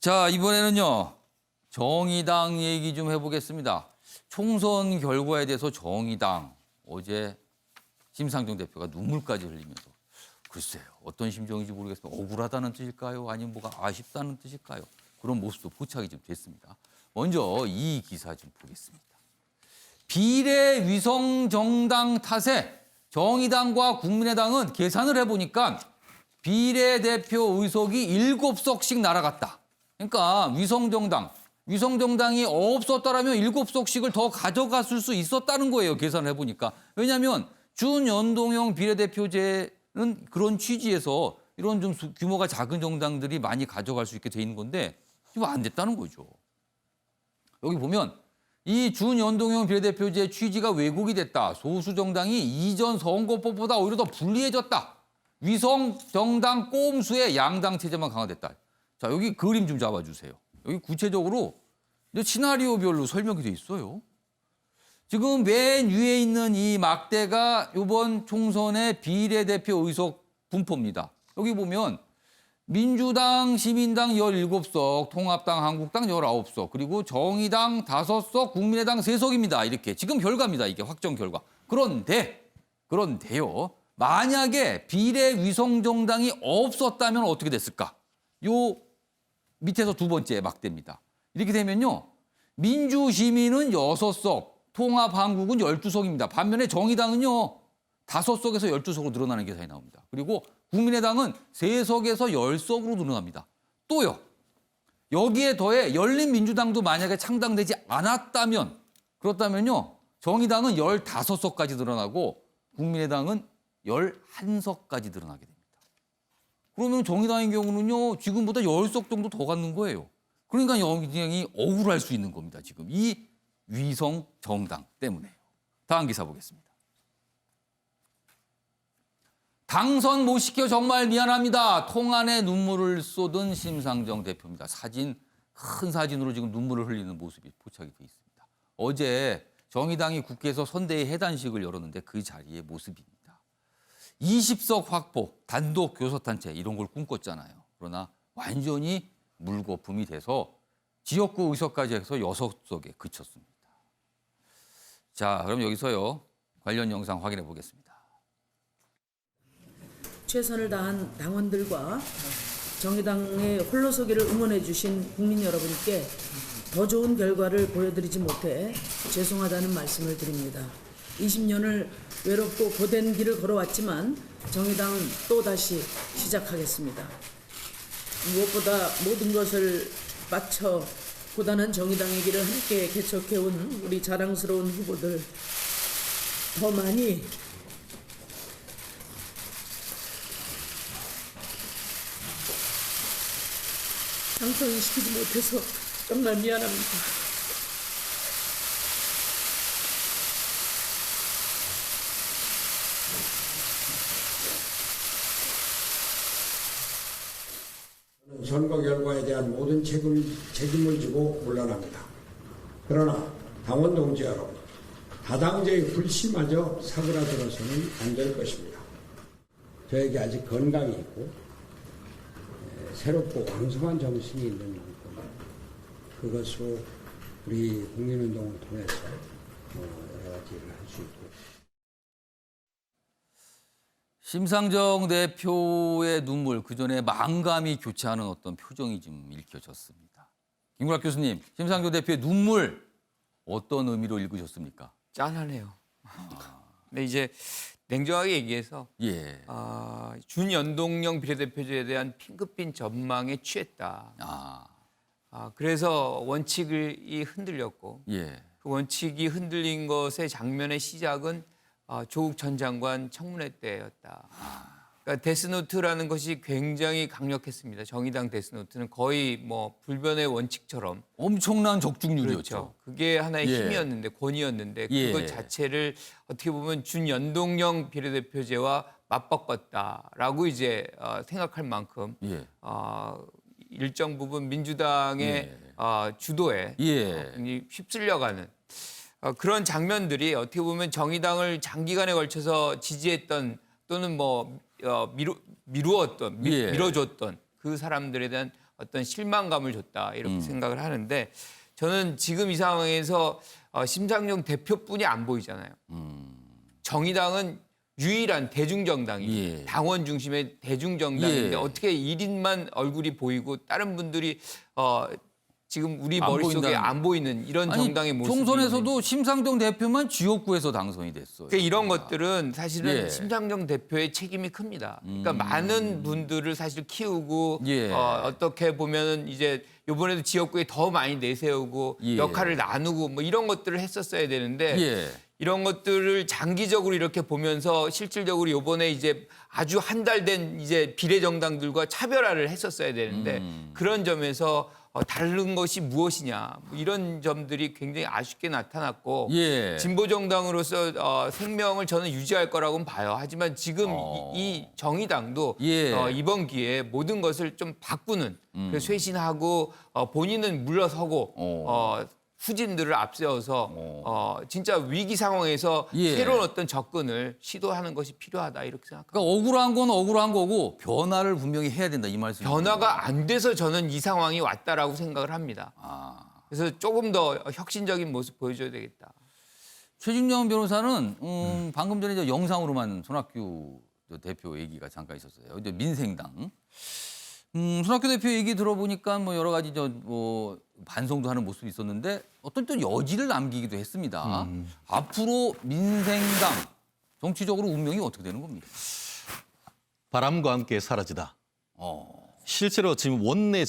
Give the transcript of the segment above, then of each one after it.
자, 이번에는요. 정의당 얘기 좀 해보겠습니다. 총선 결과에 대해서 정의당 어제 심상정 대표가 눈물까지 흘리면서 글쎄요. 어떤 심정인지 모르겠습니다. 억울하다는 뜻일까요? 아니면 뭐가 아쉽다는 뜻일까요? 그런 모습도 포착이 좀 됐습니다. 먼저 이 기사 좀 보겠습니다. 비례 위성 정당 탓에 정의당과 국민의당은 계산을 해보니까 비례대표 의석이 7석씩 날아갔다. 그러니까 위성정당이 없었다라면 7석씩을 더 가져갔을 수 있었다는 거예요. 계산을 해보니까. 왜냐하면 준연동형 비례대표제는 그런 취지에서 이런 좀 규모가 작은 정당들이 많이 가져갈 수 있게 돼 있는 건데 이거 안 됐다는 거죠. 여기 보면 이 준연동형 비례대표제 취지가 왜곡이 됐다. 소수 정당이 이전 선거법보다 오히려 더 불리해졌다. 위성 정당 꼼수에 양당 체제만 강화됐다. 자, 여기 그림 좀 잡아주세요. 여기 구체적으로 시나리오별로 설명이 돼 있어요. 지금 맨 위에 있는 이 막대가 이번 총선의 비례대표 의석 분포입니다. 여기 보면 민주당, 시민당 17석, 통합당, 한국당 19석, 그리고 정의당 5석, 국민의당 3석입니다. 이렇게 지금 결과입니다. 이게 확정 결과. 그런데요. 만약에 비례 위성정당이 없었다면 어떻게 됐을까? 요 밑에서 두 번째 막대입니다. 이렇게 되면요. 민주시민은 6석, 통합한국은 12석입니다. 반면에 정의당은요. 5석에서 12석으로 늘어나는 계산이 나옵니다. 그리고 국민의당은 3석에서 10석으로 늘어납니다. 또요. 여기에 더해 열린민주당도 만약에 창당되지 않았다면 그렇다면요. 정의당은 15석까지 늘어나고 국민의당은 11석까지 늘어나게 됩니다. 그러면 정의당의 경우는요. 지금보다 10석 정도 더 갖는 거예요. 그러니까 정의당이 억울할 수 있는 겁니다. 지금 이 위성 정당 때문에요. 다음 기사 보겠습니다. 당선 못 시켜 정말 미안합니다. 통안에 눈물을 쏟은 심상정 대표입니다. 큰 사진으로 지금 눈물을 흘리는 모습이 포착이 돼 있습니다. 어제 정의당이 국회에서 선대위 해단식을 열었는데 그 자리의 모습입니다. 20석 확보, 단독 교섭단체 이런 걸 꿈꿨잖아요. 그러나 완전히 물거품이 돼서 지역구 의석까지 해서 6석에 그쳤습니다. 자, 그럼 여기서요. 관련 영상 확인해 보겠습니다. 최선을 다한 당원들과 정의당의 홀로서기를 응원해 주신 국민 여러분께 더 좋은 결과를 보여드리지 못해 죄송하다는 말씀을 드립니다. 20년을 외롭고 고된 길을 걸어왔지만 정의당은 또다시 시작하겠습니다. 무엇보다 모든 것을 바쳐 고단한 정의당의 길을 함께 개척해온 우리 자랑스러운 후보들 더 많이 당선시키지 못해서 정말 미안합니다. 선거 결과에 대한 모든 책임을 지고 물러납니다. 그러나 당원 동지 여러분, 다당제의 불씨마저 사그라들어서는 안 될 것입니다. 저에게 아직 건강이 있고 새롭고 왕성한 정신이 있는 만큼 그것으로 우리 국민운동을 통해서 여러 가지 일을 할 수 있고. 심상정 대표의 눈물, 그전에 만감이 교차하는 어떤 표정이 좀 읽혀졌습니다. 김구락 교수님, 심상정 대표의 눈물 어떤 의미로 읽으셨습니까? 짠하네요. 근데 이제 냉정하게 얘기해서 준연동형 비례대표제에 대한 핑크빛 전망에 취했다. 그래서 원칙이 흔들렸고 그 원칙이 흔들린 것의 장면의 시작은 조국 전 장관 청문회 때였다. 그러니까 데스노트라는 것이 굉장히 강력했습니다. 정의당 데스노트는 거의 뭐 불변의 원칙처럼 엄청난 적중률이었죠. 그렇죠. 그게 하나의 힘이었는데 권위였는데 그것 자체를 어떻게 보면 준연동형 비례대표제와 맞바꿨다라고 이제 생각할 만큼 일정 부분 민주당의 주도에 휩쓸려가는 그런 장면들이 어떻게 보면 정의당을 장기간에 걸쳐서 지지했던 또는 뭐 밀어줬던 그 사람들에 대한 어떤 실망감을 줬다 이렇게 생각을 하는데 저는 지금 이 상황에서 심상정 대표뿐이 안 보이잖아요. 정의당은 유일한 대중정당이에요. 예. 당원 중심의 대중정당인데 예. 어떻게 1인만 얼굴이 보이고 다른 분들이 지금 우리 안 머릿속에 보인다는 안 보이는 이런 아니, 정당의 모습이 총선에서도 심상정 대표만 지역구에서 당선이 됐어요. 그러니까 이런 것들은 사실은 예. 심상정 대표의 책임이 큽니다. 그러니까 많은 분들을 사실 키우고 예. 어떻게 보면은 이제 이번에도 지역구에 더 많이 내세우고 예. 역할을 나누고 뭐 이런 것들을 했었어야 되는데 예. 이런 것들을 장기적으로 이렇게 보면서 실질적으로 이번에 이제 아주 한 달 된 이제 비례정당들과 차별화를 했었어야 되는데 그런 점에서 다른 것이 무엇이냐 뭐 이런 점들이 굉장히 아쉽게 나타났고 예. 진보정당으로서 생명을 저는 유지할 거라고는 봐요. 하지만 지금 이 정의당도 예. 이번 기회에 모든 것을 좀 바꾸는 그래서 쇄신하고 본인은 물러서고 후진들을 앞세워서 진짜 위기 상황에서 예. 새로운 어떤 접근을 시도하는 것이 필요하다 이렇게 생각합니다. 그러니까 억울한 건 억울한 거고 변화를 분명히 해야 된다 이 말씀이죠. 변화가 안 돼서 저는 이 상황이 왔다라고 생각을 합니다. 그래서 조금 더 혁신적인 모습 보여줘야 되겠다. 최진영 변호사는 방금 전에 저 영상으로만 손학규 대표 얘기가 잠깐 있었어요. 이제 민생당. 손학규 대표 얘기 들어보니까 뭐 여러 가지 뭐 반성도 하는 모습이 있었는데 어떤 또 여지를 남기기도 했습니다. 앞으로 민생당 정치적으로 운명이 어떻게 되는 겁니까? 바람과 함께 사라지다. 실제로 지금 원내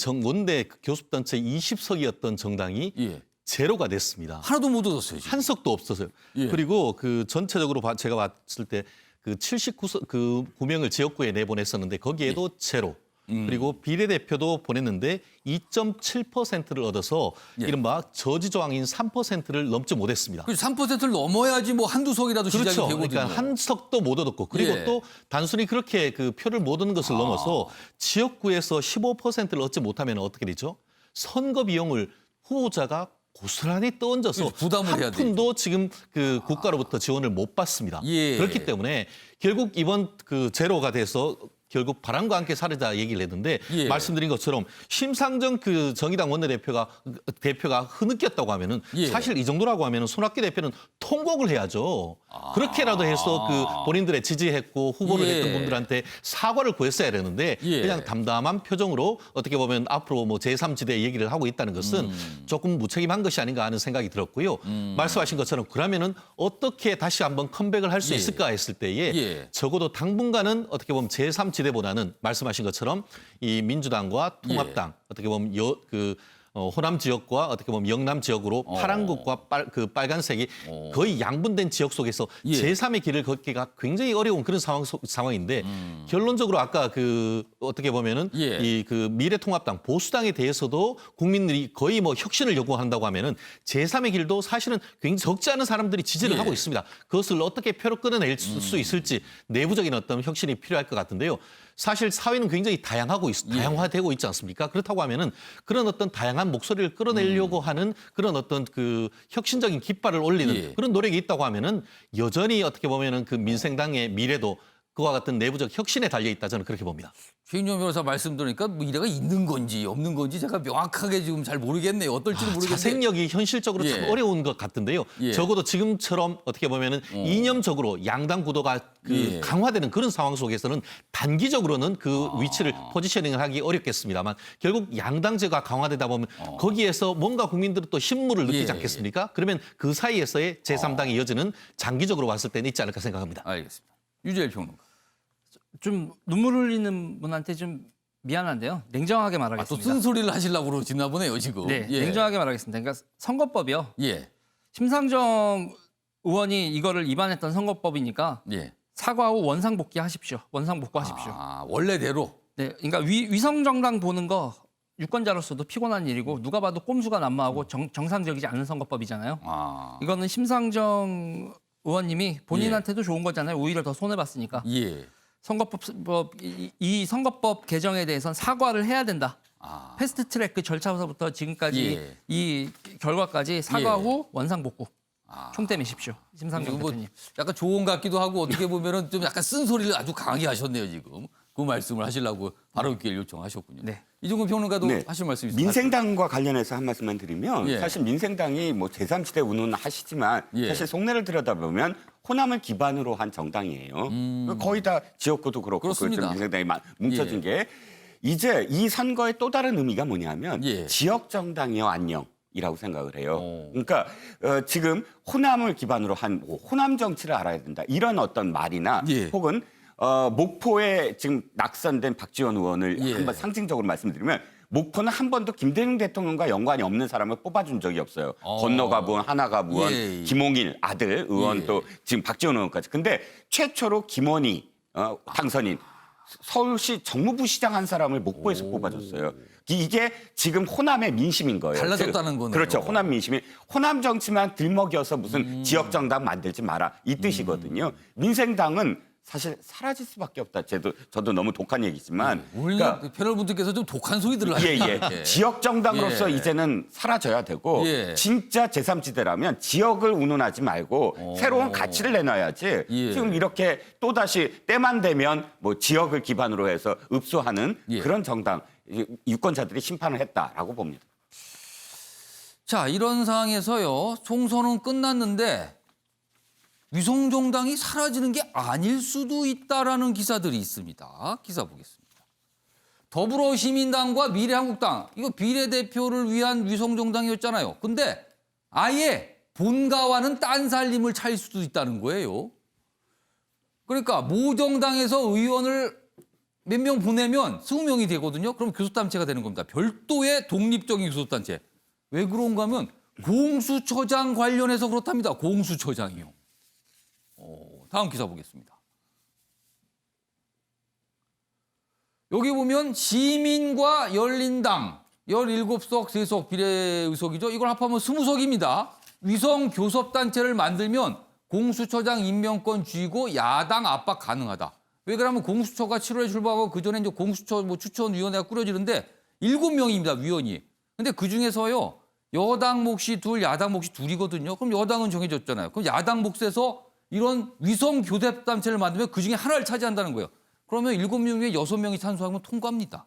교섭단체 20석이었던 정당이 예. 제로가 됐습니다. 하나도 못 얻었어요. 지금. 한 석도 없었어요. 예. 그리고 그 전체적으로 제가 봤을 때 그 79석 그 9명을 지역구에 내보냈었는데 거기에도 제로. 그리고 비례대표도 보냈는데 2.7%를 얻어서 예. 이른바 저지 저항인 3%를 넘지 못했습니다. 3%를 넘어야지 뭐 한두 석이라도 시작이 그렇죠. 되거든요. 그러니까 한 석도 못 얻었고 그리고 예. 또 단순히 그렇게 그 표를 못 얻는 것을 넘어서 지역구에서 15%를 얻지 못하면 어떻게 되죠? 선거 비용을 후보자가 고스란히 떠얹어서 그렇죠. 부담을 해야 한 푼도 지금 그 국가로부터 지원을 못 받습니다. 예. 그렇기 때문에 결국 이번 그 제로가 돼서 결국 바람과 함께 사르다 얘기를 했는데 예. 말씀드린 것처럼 심상정 그 정의당 원내대표가 흐느꼈다고 하면은 예. 사실 이 정도라고 하면은 손학규 대표는 통곡을 해야죠. 그렇게라도 해서 그 본인들의 지지했고 후보를 예. 했던 분들한테 사과를 구했어야 되는데 예. 그냥 담담한 표정으로 어떻게 보면 앞으로 뭐 제3지대 얘기를 하고 있다는 것은 조금 무책임한 것이 아닌가 하는 생각이 들었고요. 말씀하신 것처럼 그러면은 어떻게 다시 한번 컴백을 할 수 예. 있을까 했을 때에 예. 적어도 당분간은 어떻게 보면 제3지대보다는 말씀하신 것처럼 이 민주당과 통합당 어떻게 보면 호남 지역과 어떻게 보면 영남 지역으로 파란국과 빨간색이 거의 양분된 지역 속에서 예. 제3의 길을 걷기가 굉장히 어려운 그런 상황인데 결론적으로 아까 그 어떻게 보면은 예. 이 그 미래통합당 보수당에 대해서도 국민들이 거의 뭐 혁신을 요구한다고 하면은 제3의 길도 사실은 굉장히 적지 않은 사람들이 지지를 예. 하고 있습니다. 그것을 어떻게 표로 끊어낼 수 있을지 내부적인 어떤 혁신이 필요할 것 같은데요. 사실 사회는 굉장히 다양화되고 있지 않습니까? 그렇다고 하면은 그런 어떤 다양한 목소리를 끌어내려고 하는 그런 어떤 그 혁신적인 깃발을 올리는 예. 그런 노력이 있다고 하면은 여전히 어떻게 보면은 그 민생당의 미래도 그와 같은 내부적 혁신에 달려 있다 저는 그렇게 봅니다. 최인영 변호사 말씀 들으니까 뭐 이래가 있는 건지 없는 건지 제가 명확하게 지금 잘 모르겠네요. 어떨지는 모르겠는데. 자생력이 현실적으로 참 예. 어려운 것 같은데요. 예. 적어도 지금처럼 어떻게 보면은 이념적으로 양당 구도가 예. 강화되는 그런 상황 속에서는 단기적으로는 그 위치를 포지셔닝을 하기 어렵겠습니다만 결국 양당제가 강화되다 보면 거기에서 뭔가 국민들은 또 신물을 느끼지 예. 않겠습니까? 그러면 그 사이에서의 제3당의 여지는 장기적으로 봤을 때는 있지 않을까 생각합니다. 알겠습니다. 유재일 평론가. 좀 눈물 흘리는 분한테 좀 미안한데요. 냉정하게 또 말하겠습니다. 쓴소리를 하시려고 그러시나 보네요, 지금. 네, 예. 냉정하게 말하겠습니다. 그러니까 선거법이요. 예. 심상정 의원이 이거를 위반했던 선거법이니까 예. 사과 후 원상 복귀하십시오. 원상 복구하십시오. 원래대로. 네, 그러니까 위성 정당 보는 거 유권자로서도 피곤한 일이고 누가 봐도 꼼수가 난무하고 정상적이지 않은 선거법이잖아요. 이거는 심상정 의원님이 본인한테도 좋은 거잖아요. 오히려 더 손해 봤으니까. 예. 이 선거법 개정에 대해서는 사과를 해야 된다. 패스트트랙 그 절차부터 지금까지 예. 이 결과까지 사과 예. 후 원상복구 총대매십시오. 심상정 뭐 대표님. 약간 조언 같기도 하고 어떻게 보면은 좀 약간 쓴소리를 아주 강하게 하셨네요, 지금. 그 말씀을 하시려고 바로 기회를 요청하셨군요. 네. 이종근 평론가도 네. 하실 말씀 있으세요? 민생당과 관련해서 한 말씀만 드리면 예. 사실 민생당이 뭐 제3지대 운운은 하시지만 예. 사실 속내를 들여다보면 호남을 기반으로 한 정당이에요. 거의 다 지역구도 그렇고 그렇습니다. 민생당이 뭉쳐진 게 이제 이 선거의 또 다른 의미가 뭐냐면 예. 지역 정당이요 안녕이라고 생각을 해요. 오. 그러니까 지금 호남을 기반으로 한 호남 정치를 알아야 된다 이런 어떤 말이나 예. 혹은 목포에 지금 낙선된 박지원 의원을 예. 한번 상징적으로 말씀드리면 목포는 한 번도 김대중 대통령과 연관이 없는 사람을 뽑아준 적이 없어요. 건너갑 의원, 하나갑 의원, 예. 김홍일 아들 의원 예. 또 지금 박지원 의원까지. 근데 최초로 김원희 당선인 서울시 정무부 시장 한 사람을 목포에서 뽑아줬어요. 이게 지금 호남의 민심인 거예요. 달라졌다는 거네요. 그렇죠. 호남 민심이 호남 정치만 들먹여서 무슨 지역 정당 만들지 마라 이 뜻이거든요. 민생당은 사실 사라질 수밖에 없다. 저도 너무 독한 얘기지만. 오늘 패널분들께서 좀 독한 소리들을 하시네요. 예. 지역 정당으로서 예. 이제는 사라져야 되고 예. 진짜 제3지대라면 지역을 운운하지 말고 새로운 가치를 내놔야지. 예. 지금 이렇게 또다시 때만 되면 뭐 지역을 기반으로 해서 읍소하는 예. 그런 정당 유권자들이 심판을 했다라고 봅니다. 자, 이런 상황에서요. 총선은 끝났는데 위성정당이 사라지는 게 아닐 수도 있다라는 기사들이 있습니다. 기사 보겠습니다. 더불어시민당과 미래한국당, 이거 비례대표를 위한 위성정당이었잖아요. 근데 아예 본가와는 딴 살림을 차릴 수도 있다는 거예요. 그러니까 모정당에서 의원을 몇 명 보내면 20명이 되거든요. 그럼 교섭단체가 되는 겁니다. 별도의 독립적인 교섭단체. 왜 그런가 하면 공수처장 관련해서 그렇답니다. 공수처장이요. 다음 기사 보겠습니다. 여기 보면 시민과 열린당 17석, 3석 비례의석이죠. 이걸 합하면 20석입니다. 위성교섭단체를 만들면 공수처장 임명권 쥐고 야당 압박 가능하다. 왜 그러면 공수처가 7월에 출범하고 그전에 이제 공수처 추천위원회가 꾸려지는데 7명입니다, 위원이. 근데 그중에서요, 여당 몫이 둘, 야당 몫이 둘이거든요. 그럼 여당은 정해졌잖아요. 그럼 야당 몫에서 이런 위성교섭단체를 만들면 그중에 하나를 차지한다는 거예요. 그러면 7명 중에 6명이 찬성하면 통과합니다.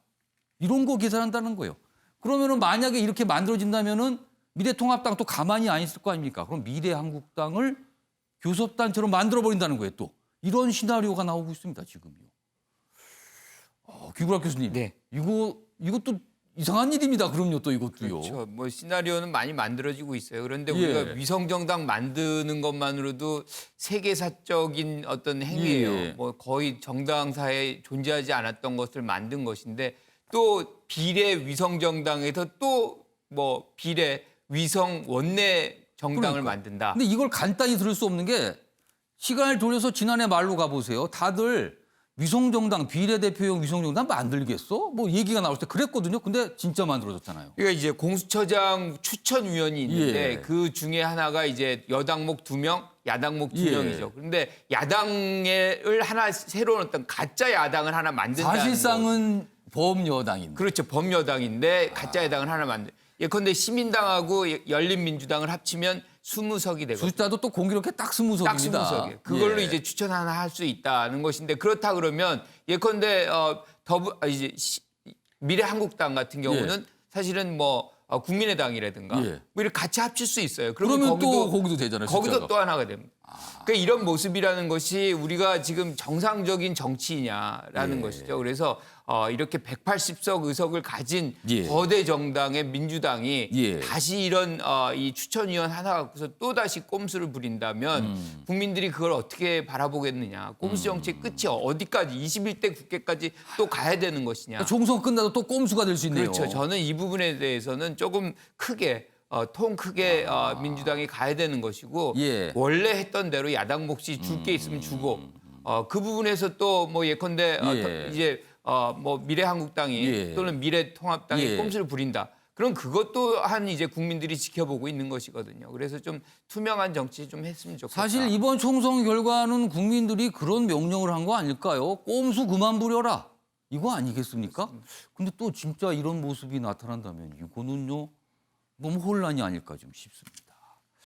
이런 거 계산한다는 거예요. 그러면은 만약에 이렇게 만들어진다면은 미래통합당 또 가만히 안 있을 거 아닙니까? 그럼 미래한국당을 교섭단체로 만들어버린다는 거예요, 또. 이런 시나리오가 나오고 있습니다, 지금요. 귀구락 교수님. 네. 이것도 이상한 일입니다. 그럼요, 또 이것도요. 그렇죠. 뭐 시나리오는 많이 만들어지고 있어요. 그런데 예. 우리가 위성정당 만드는 것만으로도 세계사적인 어떤 행위예요. 예. 뭐 거의 정당사에 존재하지 않았던 것을 만든 것인데 또 비례 위성정당에서 또 뭐 비례 위성 원내 정당을 그러니까. 만든다. 근데 이걸 간단히 들을 수 없는 게 시간을 돌려서 지난해 말로 가보세요. 다들 위성정당, 비례대표용 위성정당 만들겠어? 뭐 얘기가 나올 때 그랬거든요. 근데 진짜 만들어졌잖아요. 그러니까 이제 공수처장 추천위원이 있는데 예. 그 중에 하나가 이제 여당목 2명, 야당목 2명이죠. 예. 그런데 야당을 하나 새로운 어떤 가짜 야당을 하나 만든다는 사실상은 범여당입니다. 그렇죠. 범여당인데 가짜 야당을 하나 만들. 예컨대 시민당하고 열린민주당을 합치면 20석이 되거든요. 숫자도 또 공교롭게 딱 20석입니다. 딱 20석이에요. 그걸로 예. 이제 추천 하나 할 수 있다는 것인데 그렇다 그러면 예컨대 미래한국당 같은 경우는 사실은 뭐 국민의당이라든가 예. 뭐 이렇게 같이 합칠 수 있어요. 그러면 또 거기도 되잖아요. 거기도 숫자가. 또 하나가 됩니다. 그러니까 이런 모습이라는 것이 우리가 지금 정상적인 정치이냐라는 예. 것이죠. 그래서 이렇게 180석 의석을 가진 예. 거대 정당의 민주당이 예. 다시 이런 이 추천위원 하나 갖고서 또 다시 꼼수를 부린다면 국민들이 그걸 어떻게 바라보겠느냐. 꼼수 정치의 끝이 어디까지 21대 국회까지 또 가야 되는 것이냐. 총선 끝나도 또 꼼수가 될 수 있네요. 그렇죠. 저는 이 부분에 대해서는 조금 크게 통 크게 민주당이 가야 되는 것이고 예. 원래 했던 대로 야당 몫이 줄 게 있으면 주고 그 부분에서 또 뭐 예컨대 예. 이제 뭐 미래한국당이 예. 또는 미래통합당이 예. 꼼수를 부린다. 그럼 그것 또한 이제 국민들이 지켜보고 있는 것이거든요. 그래서 좀 투명한 정치 좀 했으면 좋겠다. 사실 이번 총선 결과는 국민들이 그런 명령을 한 거 아닐까요? 꼼수 그만 부려라. 이거 아니겠습니까? 근데 또 진짜 이런 모습이 나타난다면 이거는요. 너무 혼란이 아닐까 좀 싶습니다.